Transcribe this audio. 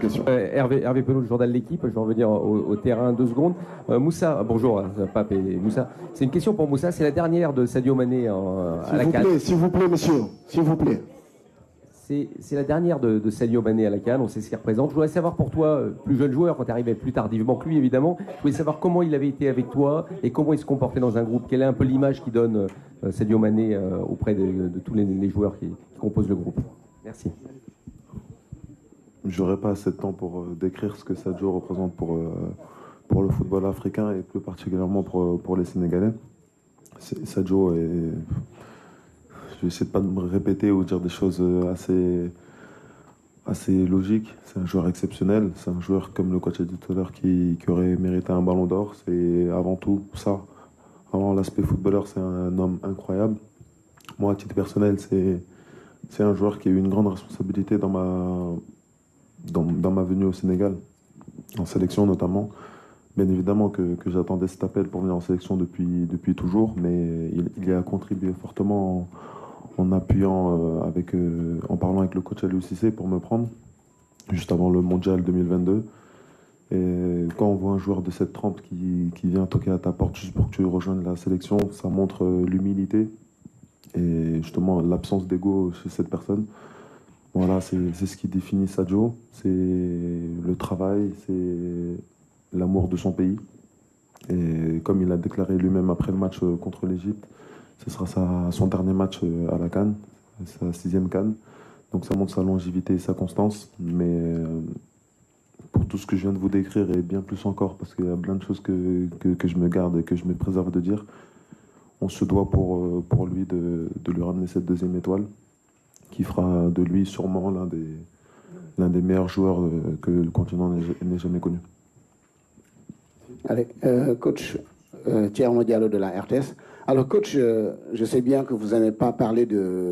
Hervé Penaud, le journal de l'équipe. Je vais revenir au terrain 2 secondes. Moussa, bonjour, Pape et Moussa. C'est une question pour Moussa. C'est la dernière de Sadio Mané à la CAN. S'il vous plaît, monsieur, s'il vous plaît. C'est la dernière de Sadio Mané à la CAN. On sait ce qu'il représente. Je voudrais savoir pour toi, plus jeune joueur, quand tu arrivais plus tardivement que lui, évidemment, je voulais savoir comment il avait été avec toi et comment il se comportait dans un groupe. Quelle est un peu l'image qu'il donne Sadio Mané auprès de tous les joueurs qui composent le groupe. Merci. J'aurais pas assez de temps pour décrire ce que Sadio représente pour le football africain et plus particulièrement pour les Sénégalais. Sadio est... Je vais essayer de pas me répéter ou dire des choses assez logiques. C'est un joueur exceptionnel. C'est un joueur, comme le coach a dit tout à l'heure, qui aurait mérité un ballon d'or. C'est avant tout ça. Avant l'aspect footballeur, c'est un homme incroyable. Moi, à titre personnel, c'est un joueur qui a eu une grande responsabilité dans ma venue au Sénégal, en sélection notamment. Bien évidemment que j'attendais cet appel pour venir en sélection depuis toujours, mais il y a contribué fortement en appuyant, en parlant avec le coach Aliou Cissé pour me prendre, juste avant le Mondial 2022. Et quand on voit un joueur de cette trempe qui vient toquer à ta porte juste pour que tu rejoignes la sélection, ça montre l'humilité et justement l'absence d'ego chez cette personne. Voilà, c'est ce qui définit Sadio, c'est le travail, c'est l'amour de son pays. Et comme il a déclaré lui-même après le match contre l'Égypte, ce sera son dernier match à la CAN, sa 6e CAN. Donc ça montre sa longévité et sa constance. Mais pour tout ce que je viens de vous décrire et bien plus encore, parce qu'il y a plein de choses que je me garde et que je me préserve de dire, on se doit pour lui de lui ramener cette 2e étoile, qui fera de lui sûrement l'un des meilleurs joueurs que le continent n'ait jamais connu. Allez, coach Thierno Diallo de la RTS. Alors coach, je sais bien que vous n'allez pas parler de